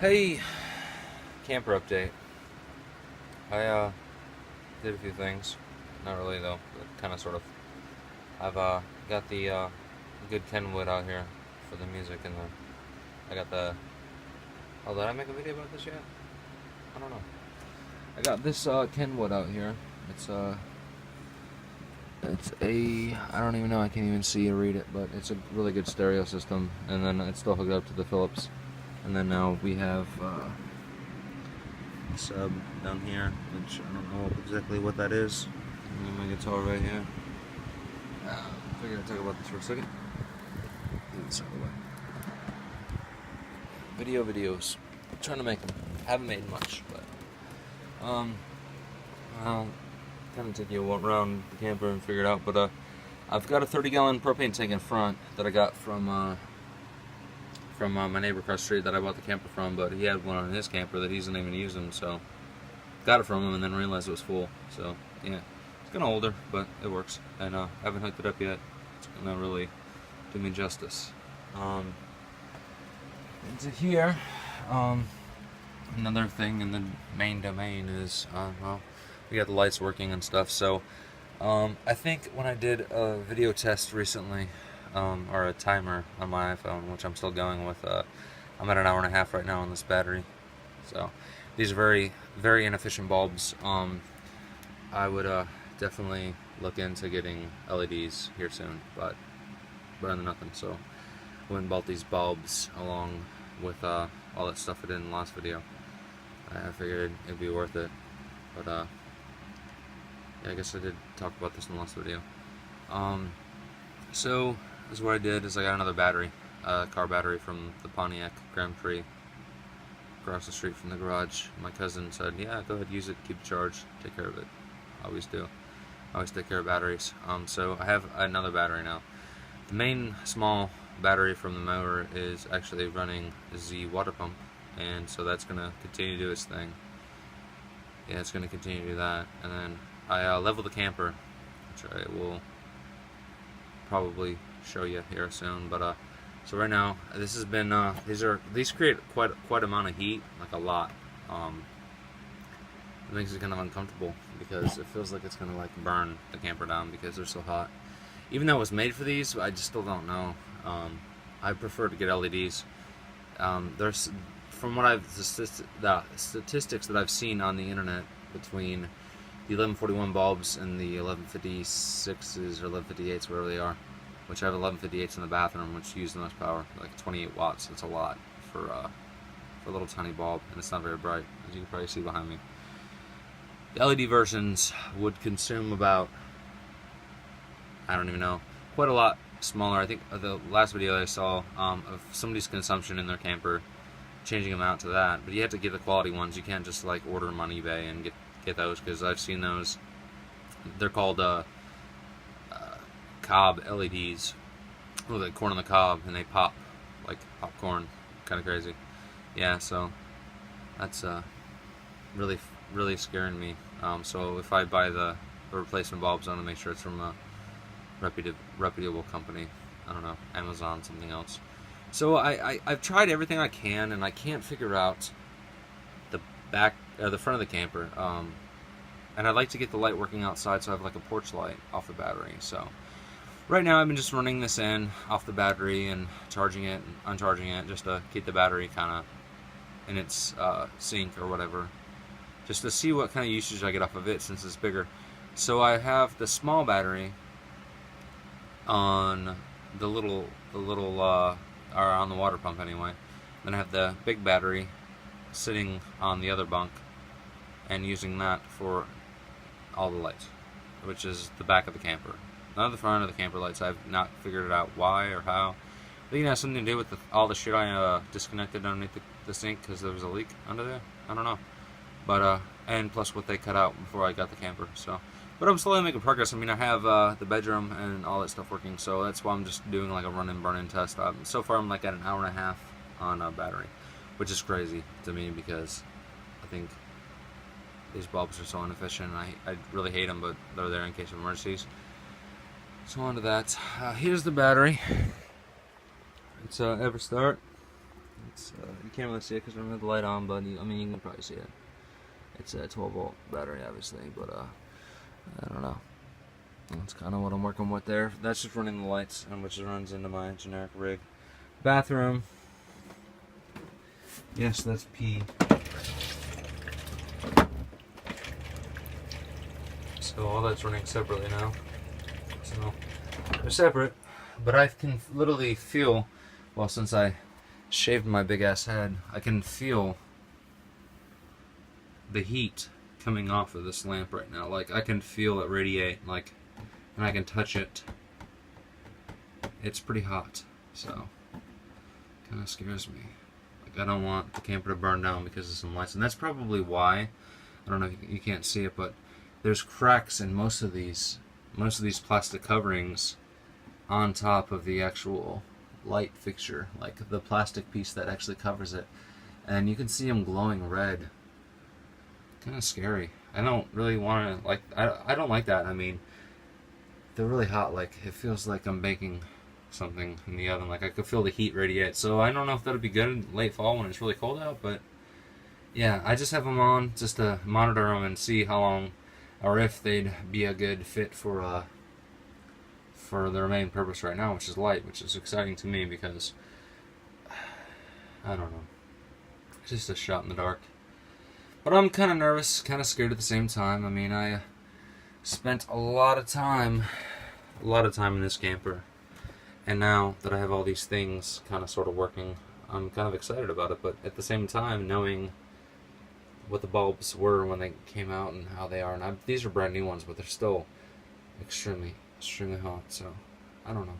Hey, camper update. I did a few things. Not really though, but kind of sort of. I've got the good Kenwood out here for the music and I got the. Oh, did I make a video about this yet? I don't know. I got this Kenwood out here. It's it's a, I don't even know, I can't even see or read it, but it's a really good stereo system, and then it's still hooked up to the Philips. And then now we have sub down here, which I don't know exactly what that is. And my guitar right here. Figured I'd talk about this for a second. Get this out of the way. Videos. I'm trying to make them. Haven't made much, but I'll kind of take you around the camper and figure it out. But I've got a 30-gallon propane tank in front that I got from my neighbor across the street that I bought the camper from, but he had one on his camper that he doesn't even use them, so got it from him and then realized it was full. So yeah, it's kind of older, but it works, and I haven't hooked it up yet. It's gonna really do me justice. Into here, another thing in the main domain is well, we got the lights working and stuff. So I think when I did a video test recently, or a timer on my iPhone, which I'm still going with, I'm at an hour and a half right now on this battery. So these are very, very inefficient bulbs. I would definitely look into getting LEDs here soon, but better than nothing. So I went and bought these bulbs along with all that stuff I did in the last video. I figured it'd be worth it, but yeah, I guess I did talk about this in the last video. So this is what I did, is I got another battery, car battery from the Pontiac Grand Prix across the street from the garage. My cousin said, yeah, go ahead, use it, keep it charged, take care of it. I always do. I always take care of batteries. So I have another battery now. The main small battery from the motor is actually running the water pump, and so that's going to continue to do its thing. Yeah, it's going to continue to do that. And then I leveled the camper, which I will probably show you here soon. But so right now, this has been these create quite amount of heat, like a lot. It makes it kind of uncomfortable because it feels like it's gonna like burn the camper down because they're so hot. Even though it was made for these, I just still don't know. I prefer to get LEDs. There's, from what the statistics that I've seen on the internet, between the 1141 bulbs and the 1156s or 1158s, wherever they are, which I have 1158s in the bathroom, which use the most power, like 28 watts. It's a lot for a little tiny bulb, and it's not very bright, as you can probably see behind me. The LED versions would consume about, I don't even know, quite a lot smaller. I think the last video I saw of somebody's consumption in their camper, changing them out to that. But you have to get the quality ones. You can't just like order them on eBay and get those, because I've seen those. They're called cob LEDs. Oh, like corn on the cob, and they pop like popcorn. Kind of crazy. Yeah, so that's really scaring me. So if I buy the replacement bulbs, I want to make sure it's from a reputable company. I don't know, Amazon, something else. So I've tried everything I can, and I can't figure out the the front of the camper. And I'd like to get the light working outside, so I have like a porch light off the battery. So right now I've been just running this in off the battery and charging it and uncharging it, just to keep the battery kind of in its sync or whatever, just to see what kind of usage I get off of it since it's bigger. So I have the small battery on the little or on the water pump anyway. Then I have the big battery sitting on the other bunk and using that for all the lights, which is the back of the camper. None of the front of the camper lights. I've not figured it out why or how. I think it has something to do with all the shit I disconnected underneath the sink because there was a leak under there. I don't know. But and plus what they cut out before I got the camper. So, but I'm slowly making progress. I mean, I have the bedroom and all that stuff working, so that's why I'm just doing like a run-in, burn-in test. So far, I'm like at an hour and a half on a battery, which is crazy to me because I think these bulbs are so inefficient. I really hate them, but they're there in case of emergencies. So on to that. Here's the battery. It's EverStart. It's, you can't really see it because I don't have the light on, but I mean, you can probably see it. It's a 12-volt battery, obviously, but I don't know. That's kind of what I'm working with there. That's just running the lights, and which runs into my generic rig. Bathroom. Yes, that's P. So all that's running separately now. So they're separate, but I can literally feel, well, since I shaved my big ass head, I can feel the heat coming off of this lamp right now. Like I can feel it radiate, like, and I can touch it. It's pretty hot, so kind of scares me. Like I don't want the camper to burn down because of some lights, and that's probably why. I don't know if you can't see it, but there's cracks in most of these plastic coverings on top of the actual light fixture, like the plastic piece that actually covers it, and you can see them glowing red. Kind of scary. I don't really want to, like, I don't like that. I mean, they're really hot. Like it feels like I'm baking something in the oven. Like I could feel the heat radiate. So I don't know if that'll be good in late fall when it's really cold out, but yeah, I just have them on just to monitor them and see how long, or if they'd be a good fit for their main purpose right now, which is light, which is exciting to me because I don't know, it's just a shot in the dark. But I'm kind of nervous, kind of scared at the same time. I mean, I spent a lot of time in this camper, and now that I have all these things kind of sort of working, I'm kind of excited about it. But at the same time, knowing what the bulbs were when they came out and how they are, and these are brand new ones, but they're still extremely hot, so I don't know.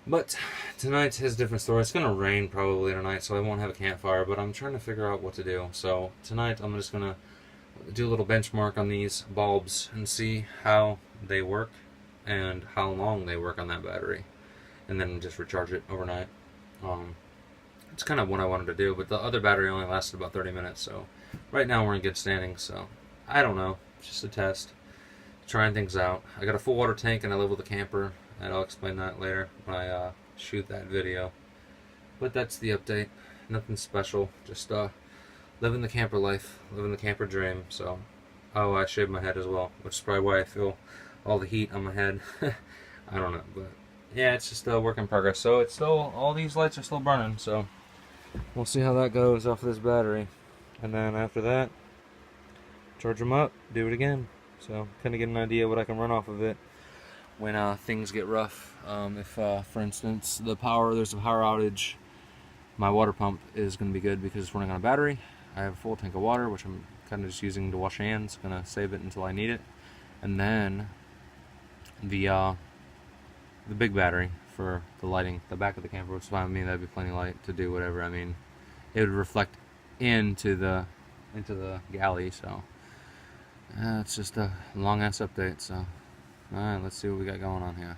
But tonight is a different story. It's going to rain probably tonight, so I won't have a campfire, but I'm trying to figure out what to do. So tonight I'm just going to do a little benchmark on these bulbs and see how they work and how long they work on that battery, and then just recharge it overnight. It's kind of what I wanted to do, but the other battery only lasted about 30 minutes, so right now we're in good standing, so I don't know. It's just a test. Trying things out. I got a full water tank and I live with a camper, and I'll explain that later when I shoot that video. But that's the update. Nothing special. Just living the camper life, living the camper dream. So, oh, I shaved my head as well, which is probably why I feel all the heat on my head. I don't know, but yeah, it's just a work in progress. So it's still, all these lights are still burning, so we'll see how that goes off of this battery. And then after that, charge them up, do it again. So kind of get an idea what I can run off of it when things get rough. If, for instance, there's a power outage, my water pump is going to be good because it's running on a battery. I have a full tank of water, which I'm kind of just using to wash hands. Going to save it until I need it. And then the big battery for the lighting, the back of the camper, which is fine with me. That'd be plenty of light to do whatever. I mean, it would reflect into the galley, so it's just a long ass update. So alright, let's see what we got going on here.